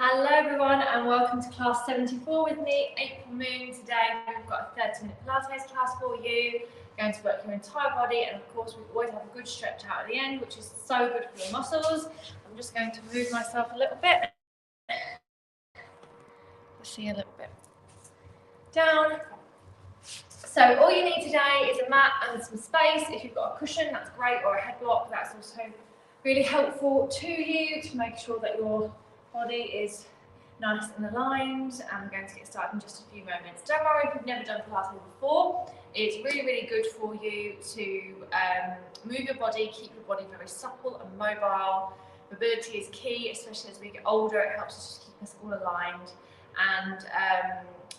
Hello everyone and welcome to class 74 with me, April Moon. Today we've got a 30-minute Pilates class for you. We're going to work your entire body, and of course we always have a good stretch out at the end, which is so good for your muscles. I'm just going to move myself a little bit. See a little bit down. So all you need today is a mat and some space. If you've got a cushion, that's great, or a head block, that's also really helpful to you to make sure that your body is nice and aligned. And we're going to get started in just a few moments. Don't worry if you've never done Pilates before. It's really, really good for you to move your body, keep your body very supple and mobile. Mobility is key, especially as we get older. It helps us to keep us all aligned. And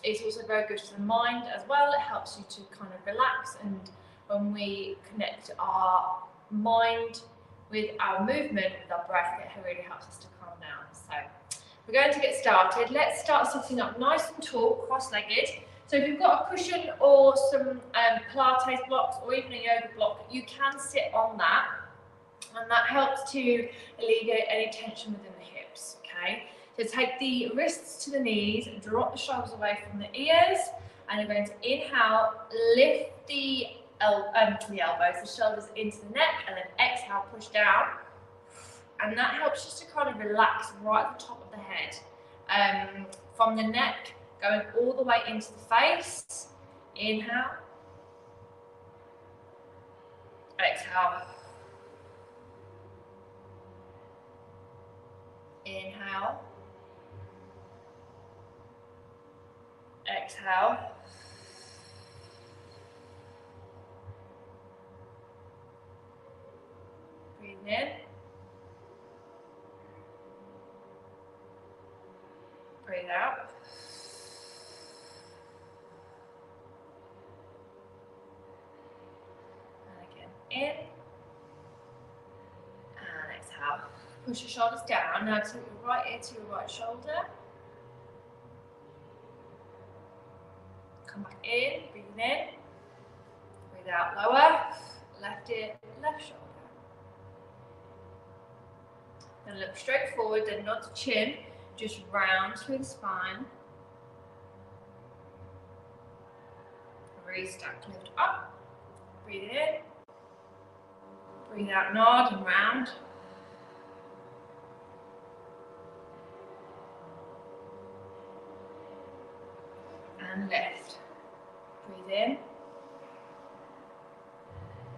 it's also very good for the mind as well. It helps you to kind of relax, and when we connect our mind with our movement, with our breath, it really helps us to calm down. So we're going to get started. Let's start sitting up nice and tall, cross-legged. So if you've got a cushion or some Pilates blocks or even a yoga block, you can sit on that, and that helps to alleviate any tension within the hips, okay? So take the wrists to the knees, drop the shoulders away from the ears, and you're going to inhale, lift the elbows, the shoulders into the neck, and then exhale, push down. And that helps just to kind of relax right at the top of the head. From the neck, going all the way into the face. Inhale. Exhale. Inhale. Exhale. Breathe in. Breathe out. And again, in. And exhale. Push your shoulders down. Now take your right ear to your right shoulder. Come back in, breathe in. Breathe out, lower. Left ear, left shoulder. Then look straight forward, then nod to chin. Just round through the spine. Restack, lift up. Breathe in. Breathe out, nod and round. And lift. Breathe in.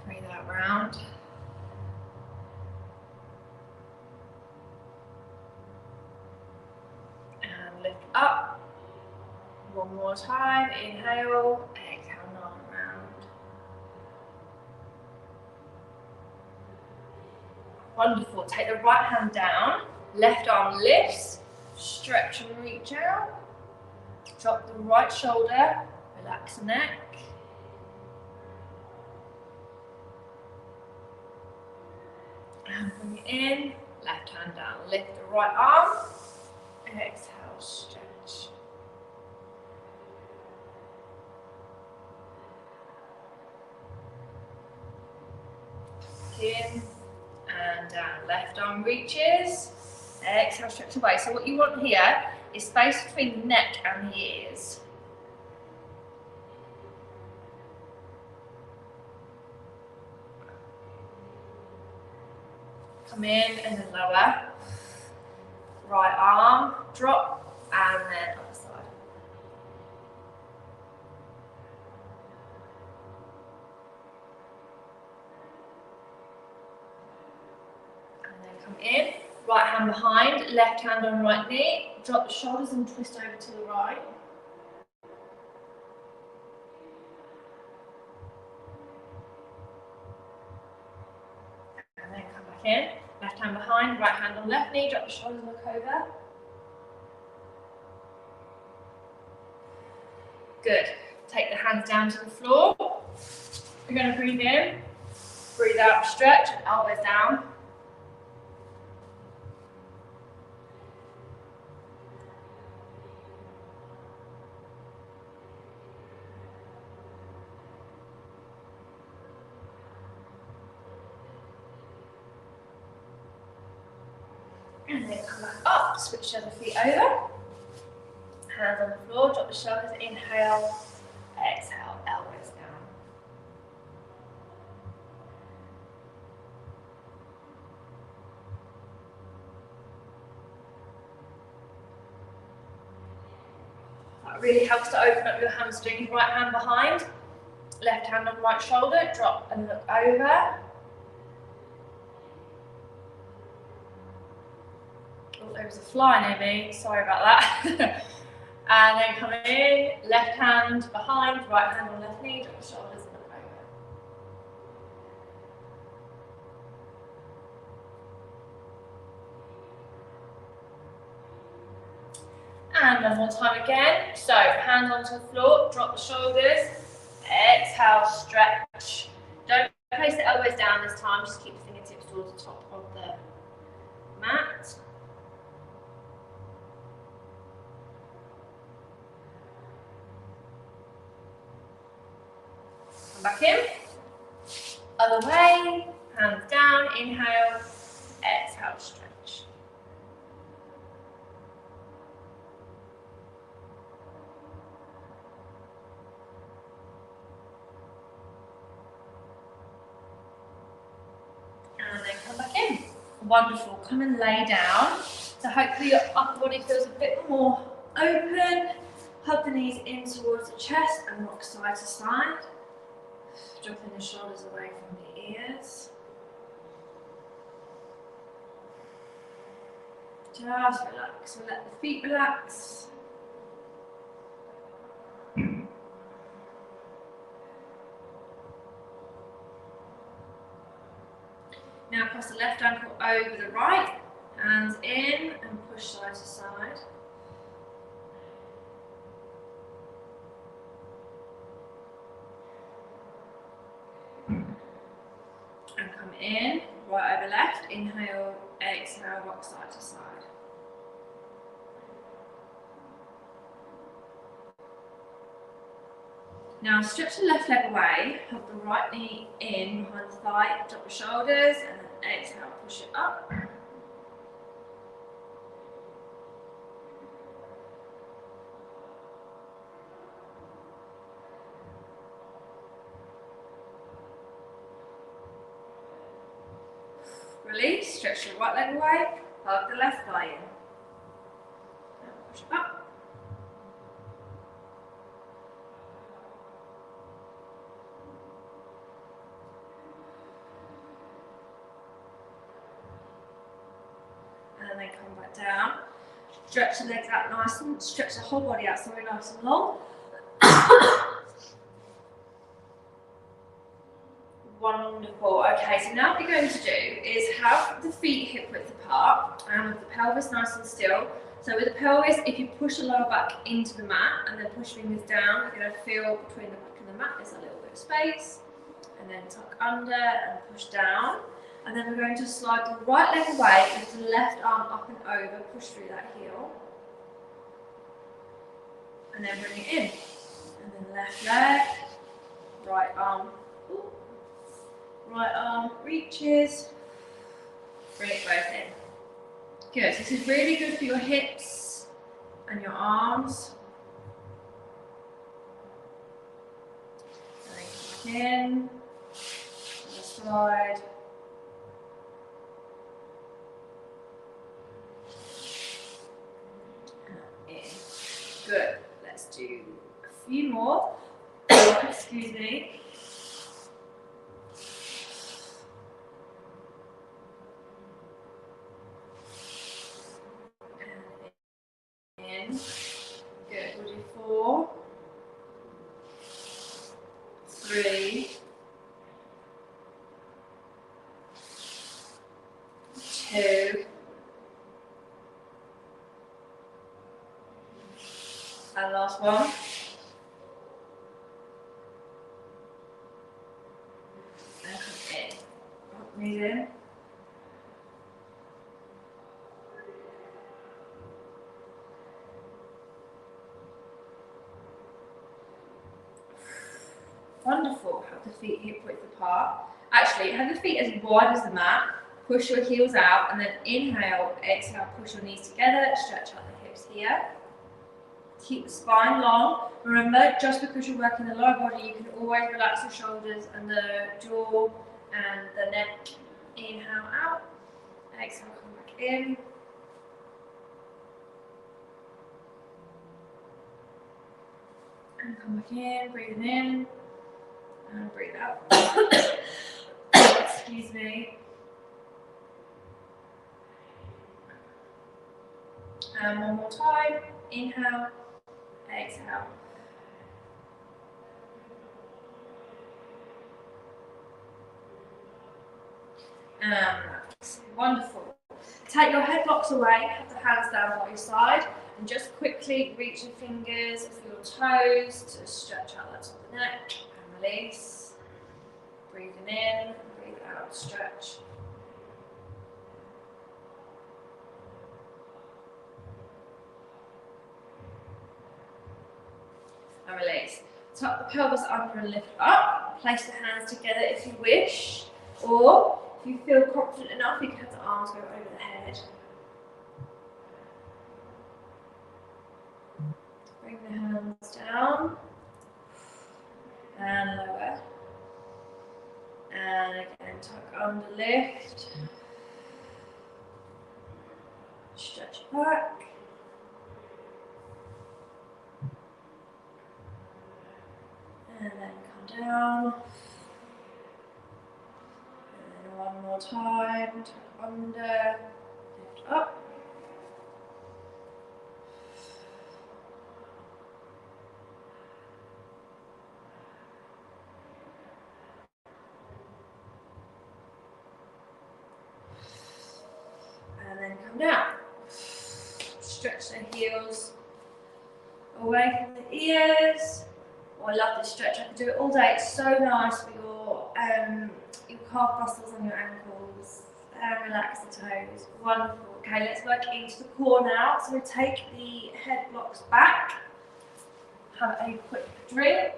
Breathe out, round. And lift up. One more time. Inhale. Exhale, nod round. Wonderful. Take the right hand down. Left arm lifts. Stretch and reach out. Drop the right shoulder, relax the neck. And bring it in, left hand down. Lift the right arm. Exhale, stretch. In and down. Left arm reaches. Exhale, stretch away. So what you want here is space between the neck and the ears. Come in and then lower. Right arm, drop, and then other side. And then come in. Right hand behind, left hand on right knee. Drop the shoulders and twist over to the right. And then come back in. Left hand behind, right hand on left knee. Drop the shoulders and look over. Good. Take the hands down to the floor. We're going to breathe in. Breathe out, stretch, elbows down. And then come back up, switch the other feet over. Hands on the floor, drop the shoulders, inhale, exhale, elbows down. That really helps to open up your hamstrings. Right hand behind, left hand on right shoulder, drop and look over. Oh, there was a fly near me, sorry about that. And then come in, left hand behind, right hand on left knee, drop the shoulders and look over. And one more time again. So hands onto the floor, drop the shoulders, exhale, stretch. Don't place the elbows down this time, just keep the fingertips towards the top of the mat. Come back in. Other way, hands down, inhale, exhale, stretch. And then come back in. Wonderful. Come and lay down. So hopefully your upper body feels a bit more open. Hug the knees in towards the chest and rock side to side. Dropping the shoulders away from the ears. Just relax. We'll let the feet relax. Now cross the left ankle over the right, hands in and push side to side. And come in, right over left, inhale, exhale, rock side to side. Now stretch the left leg away, hug the right knee in behind the thigh, drop the shoulders, and then exhale, push it up. Release, stretch your right leg away, hug the left thigh in. And push it up. And then come back down. Stretch the legs out nice and stretch the whole body out, sorry, nice and long. Wonderful. Okay, so now what we're going to do is have the feet hip width apart and with the pelvis nice and still. So with the pelvis, if you push the lower back into the mat and then push fingers down, you're going to feel between the back and the mat there's a little bit of space. And then tuck under and push down. And then we're going to slide the right leg away, lift the left arm up and over, push through that heel. And then bring it in. And then left leg, right arm. Ooh. Right arm reaches, bring it both in. Good, this is really good for your hips and your arms. And then come back in, the slide. And in. Good, let's do a few more. Excuse me. Good, we'll do 4, 3, 2, and last one. And come in. Rock knees in. Wonderful. Have the feet hip width apart. Actually, have the feet as wide as the mat push your heels out, and then inhale, exhale, push your knees together, stretch out the hips here. Keep the spine long. Remember, just because you're working the lower body, you can always relax your shoulders and the jaw and the neck. Inhale out, exhale, come back in. And come back in, breathing in, and breathe out. Excuse me. And one more time, inhale, exhale. And relax. Wonderful. Take your head blocks away, have the hands down by your side, and just quickly reach your fingers for your toes to stretch out that top of the neck and release. Breathing in, breathe out, stretch. And release. Tuck the pelvis under and lift up. Place the hands together if you wish, or if you feel confident enough, you can have the arms go over the head. Bring the hands down and lower. And again, tuck under, lift. Stretch back. And then come down. And then one more time, tuck under, lift up. And then come down. Stretch the heels away from the ears. Oh, I love this stretch. I could do it all day. It's so nice for your calf muscles on your ankles. Relax the toes. Wonderful. Okay, let's work into the core now. So we take the head blocks back. Have a quick drink.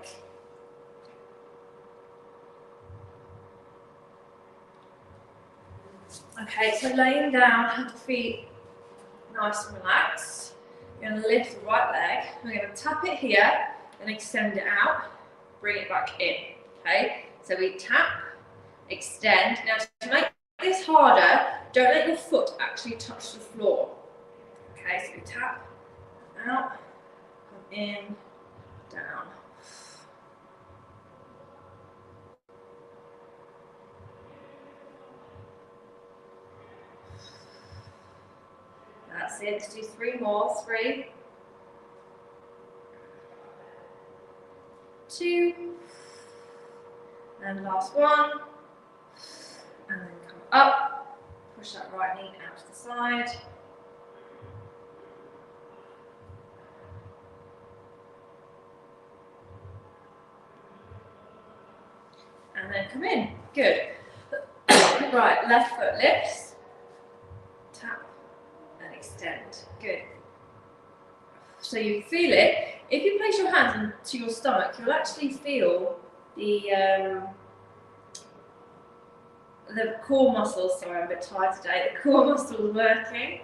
Okay, so laying down, have the feet nice and relaxed. You're going to lift the right leg. We're going to tap it here and extend it out. Bring it back in. Okay, so we tap, extend. Now to make this harder, don't let your foot actually touch the floor. Okay, so we tap, out, come in, down. That's it. Let's do 3 more. 3, 2, and last one. And then come up. Push that right knee out to the side. And then come in. Good. Right, left foot lifts. Tap. Extend. Good. So you feel it. If you place your hands into your stomach, you'll actually feel the core muscles. Sorry, I'm a bit tired today. The core muscles working.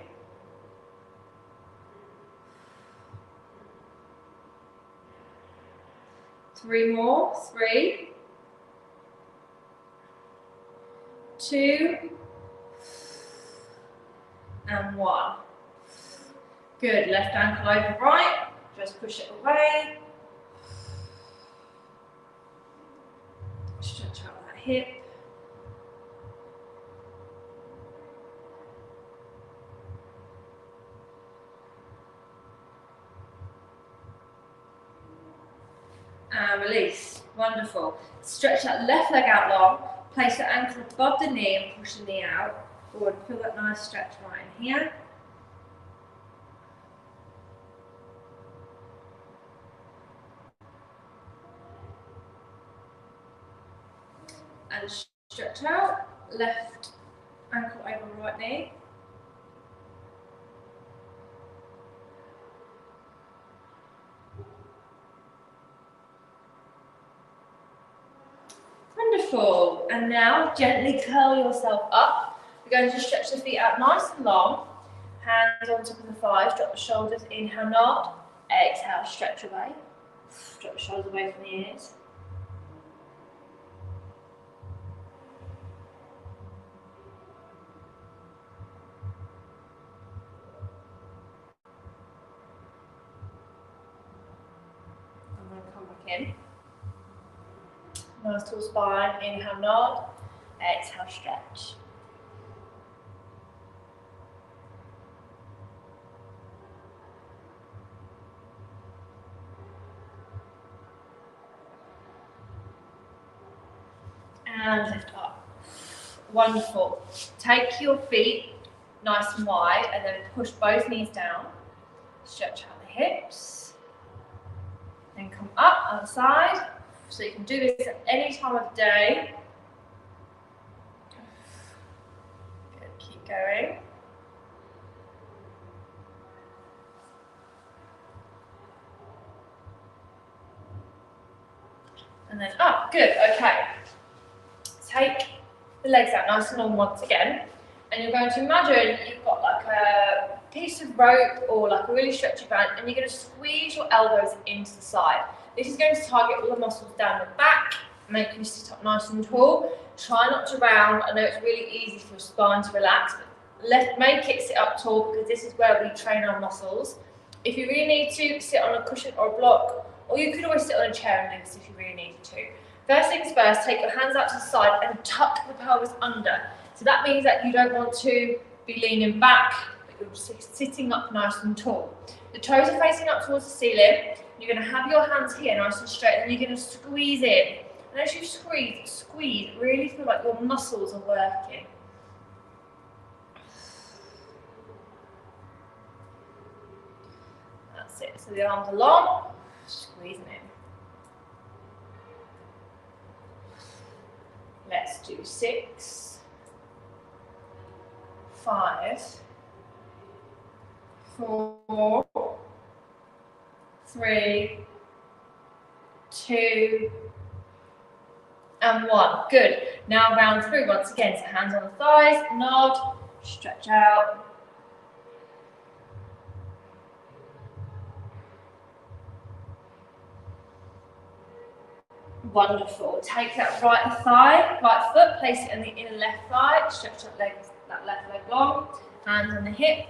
Three more. 3, 2, and 1. Good. Left ankle over right. Just push it away. Stretch out that hip. And release. Wonderful. Stretch that left leg out long. Place the ankle above the knee and push the knee out forward. Feel that nice stretch right in here. And stretch out, left ankle over right knee. Wonderful. And now gently curl yourself up. We're going to stretch the feet out nice and long. Hands on top of the thighs, drop the shoulders, inhale, nod. Exhale, stretch away. Drop the shoulders away from the ears. I'm going to come back in. Nice tall spine, inhale, nod. Exhale, stretch. And lift up. Wonderful. Take your feet nice and wide and then push both knees down. Stretch out the hips. Then come up other side. So you can do this at any time of day. Good. Keep going. And then up. Good. Okay. Take the legs out nice and long once again, and you're going to imagine you've got like a piece of rope or like a really stretchy band, and you're going to squeeze your elbows into the side. This is going to target all the muscles down the back, make you sit up nice and tall. Try not to round. I know it's really easy for your spine to relax, but make it sit up tall because this is where we train our muscles. If you really need to, sit on a cushion or a block, or you could always sit on a chair and do this if you really need to. First things first, take your hands out to the side and tuck the pelvis under. So that means that you don't want to be leaning back, but you're sitting up nice and tall. The toes are facing up towards the ceiling. You're going to have your hands here nice and straight, and you're going to squeeze in. And as you squeeze, really feel like your muscles are working. That's it. So the arms are long, squeezing in. Let's do 6, 5, 4, 3, 2, and 1. Good. Now round through once again. So hands on the thighs, nod, stretch out. Wonderful. Take that right foot, place it in the inner left thigh, stretch that left leg long, hands on the hip,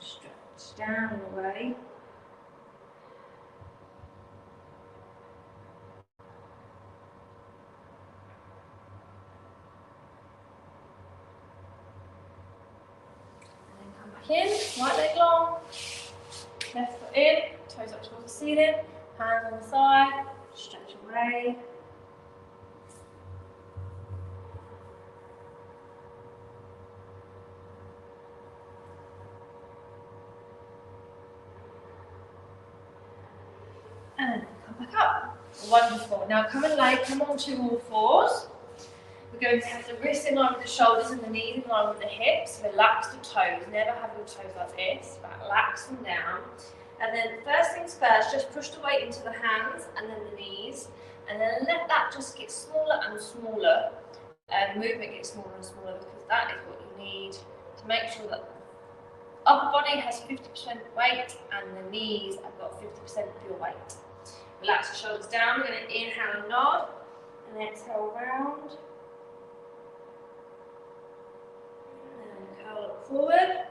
stretch down and away. And then come back in, right leg long, left foot in, toes up towards the ceiling, hands on the side, stretch away. And come back up. Wonderful. Now come onto all fours. We're going to have the wrists in line with the shoulders and the knees in line with the hips. Relax the toes. Never have your toes like this. Relax them down. And then first things first, just push the weight into the hands and then the knees. And then let that just get smaller and smaller. Movement gets smaller and smaller because that is what you need to make sure that the upper body has 50% weight and the knees have got 50% of your weight. Relax the shoulders down. We're going to inhale and nod, and exhale round. And curl up forward.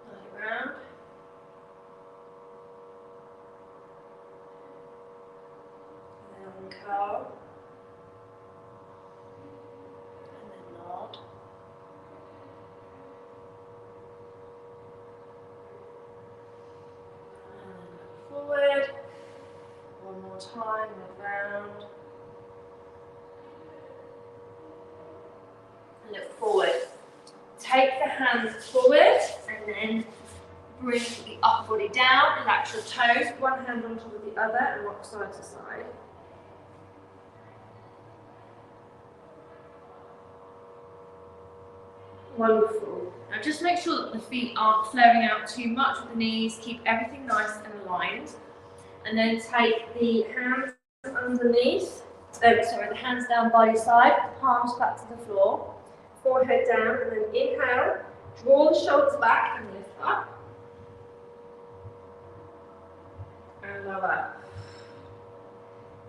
Nod around. And then uncurl. And then nod. Forward, one more time, around, and look forward. Take the hands forward and then bring the upper body down, relax your toes, one hand on top of the other and rock side to side. Wonderful. Now just make sure that the feet aren't flaring out too much with the knees. Keep everything nice and aligned. And then take the hands underneath Sorry, the hands down by your side, palms back to the floor, forehead down, and then inhale, draw the shoulders back and lift up. And lower.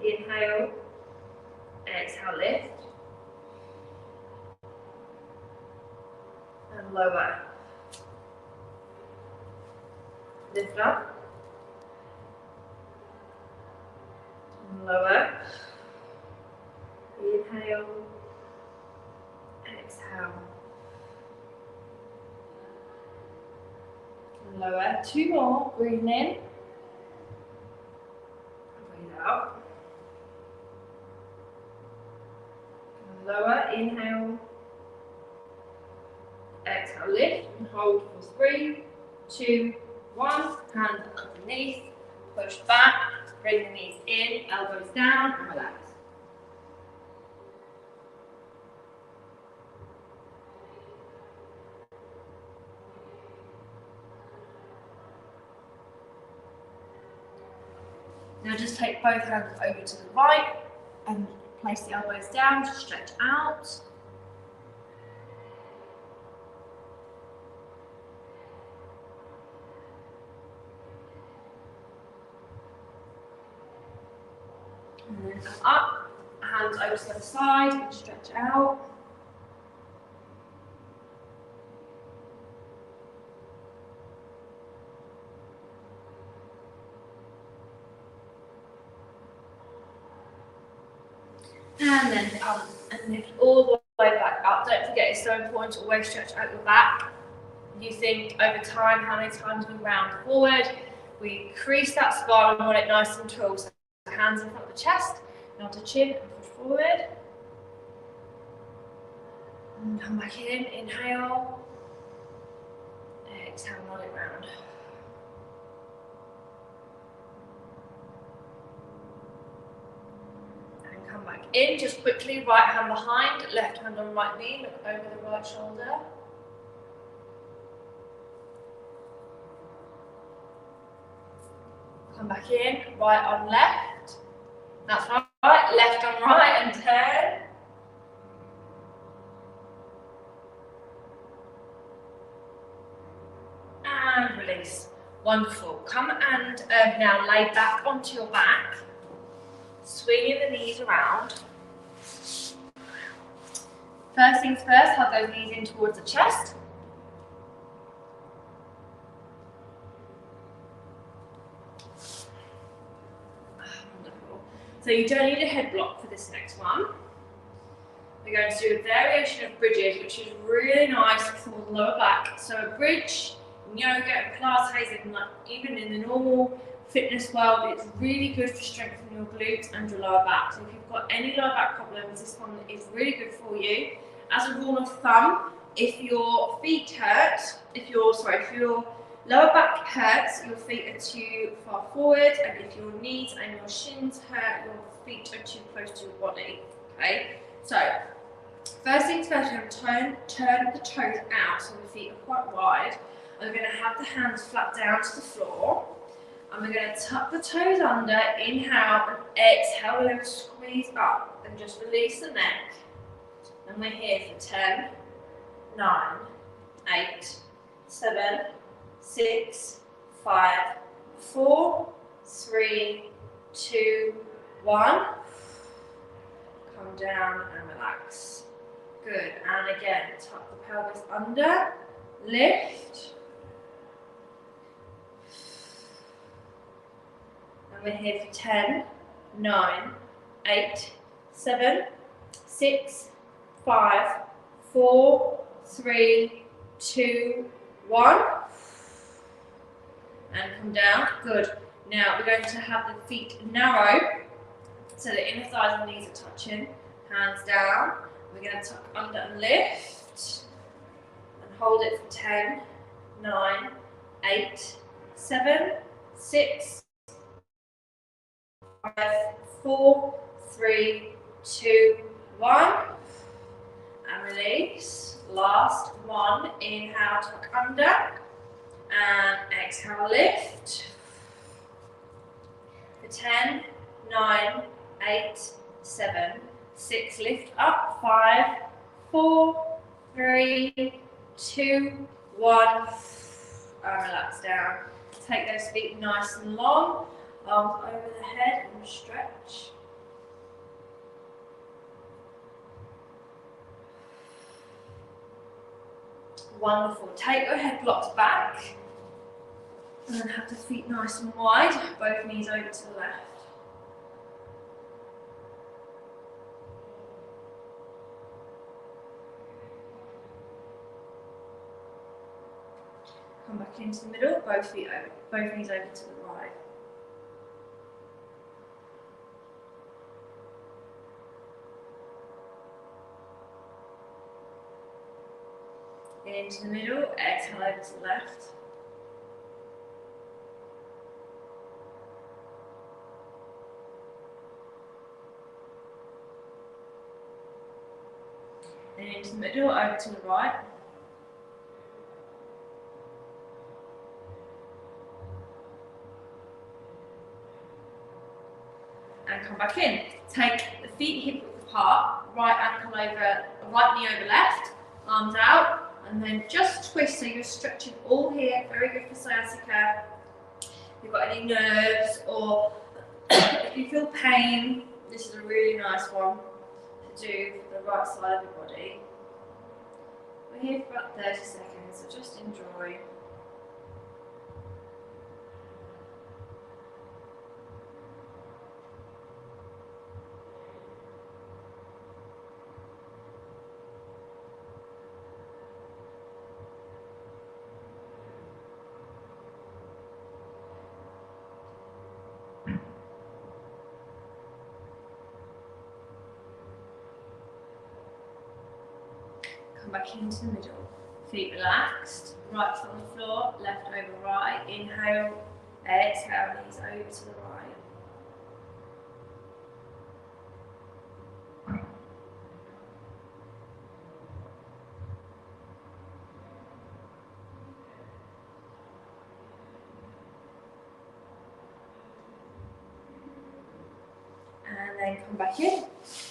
Inhale, exhale, lift. And lower. Lift up. And lower. Inhale, exhale. And lower. 2 more. Breathing in. Breathe out. And lower. Inhale. Exhale, lift and hold for 3, 2, 1. Hands underneath. Push back. Bring the knees in. Elbows down and relax. Now just take both hands over to the right and place the elbows down to stretch out. And then come up, hands over to the other side and stretch out. And then come and lift all the way back up. Don't forget, it's so important to always stretch out your back. You think over time how many times we round forward, we crease that spine and want it nice and tall. So hands in front of the chest, now to chin and push forward. And come back in, inhale. Exhale, roll it round. And come back in, just quickly, right hand behind, left hand on right knee, look over the right shoulder. Come back in, right on left. That's right, left on right and turn. And release. Wonderful. Come and now lay back onto your back. Swinging the knees around. First things first, hug those knees in towards the chest. So you don't need a head block for this next one. We're going to do a variation of bridges, which is really nice for the lower back. So a bridge in yoga and Pilates, and even in the normal fitness world, it's really good for strengthening your glutes and your lower back. So if you've got any lower back problems, this one is really good for you. As a rule of thumb, if your feet hurt, if your lower back hurts, your feet are too far forward, and if your knees and your shins hurt, your feet are too close to your body. Okay, so first things first, we're going to turn the toes out so the feet are quite wide. And we're going to have the hands flat down to the floor, and we're going to tuck the toes under, inhale, and exhale, we're going to squeeze up and just release the neck. And we're here for 10, 9, 8, 7, 6, 5, 4, 3, 2, 1. Come down and relax. Good. And again, tuck the pelvis under, lift. And we're here for 10, 9, 8, 7, 6, 5, 4, 3, 2, 1. And come down. Good. Now we're going to have the feet narrow, so the inner thighs and knees are touching. Hands down. We're going to tuck under and lift. And hold it for 10, 9, 8, 7, 6, 5, 4, 3, 2, 1. And release. Last one. Inhale, tuck under. And exhale, lift. For 10, 9, 8, 7, 6, lift up, 5, 4, 3, 2, 1, and relax down. Take those feet nice and long, arms over the head and stretch. Wonderful. Take your head blocks back and then have the feet nice and wide, both knees over to the left. Come back into the middle, both knees over to the right. Into the middle, exhale over to the left. And into the middle, over to the right. And come back in. Take the feet hip width apart, right ankle over, right knee over left, arms out. And then just twist, so you're stretching all here, very good for sciatica. If you've got any nerves or if you feel pain, this is a really nice one to do for the right side of your body. We're here for about 30 seconds, so just enjoy. Come back into the middle. Feet relaxed, right foot on the floor, left over right. Inhale, exhale, knees over to the right. And then come back in.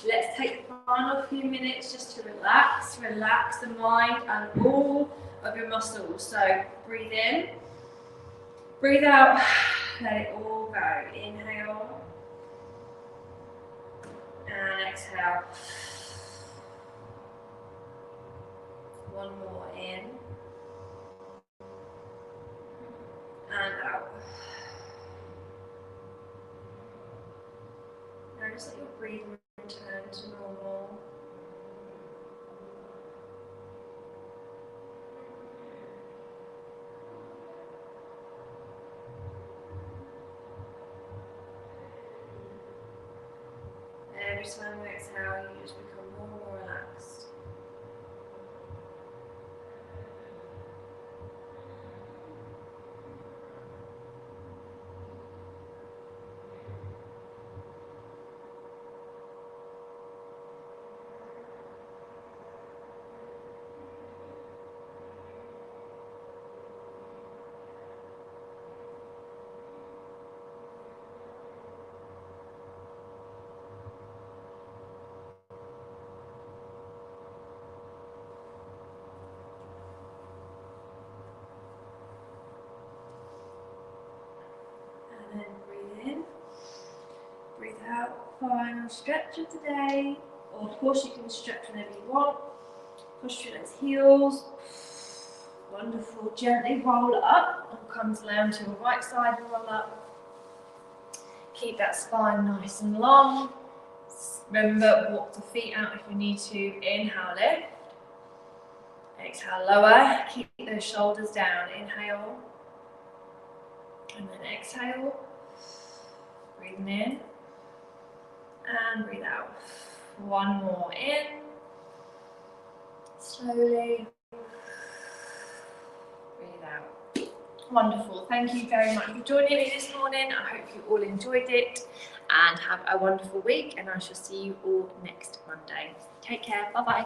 Let's take the final few minutes just to relax the mind and all of your muscles. So breathe in, breathe out, let it all go. Inhale and exhale. One more in and out. Notice that your breathing return to normal. Every time you exhale, you just become more and more relaxed. And then breathe in, breathe out, final stretch of the day. Or of course you can stretch whenever you want. Push through those heels. Wonderful, gently roll up and come to lay onto your right side and roll up. Keep that spine nice and long. Remember, walk the feet out if you need to. Inhale, lift. Exhale, lower. Keep those shoulders down. Inhale. And then exhale. Breathing in. And breathe out. One more in. Slowly. Breathe out. Wonderful. Thank you very much for joining me this morning. I hope you all enjoyed it. And have a wonderful week. And I shall see you all next Monday. Take care. Bye-bye.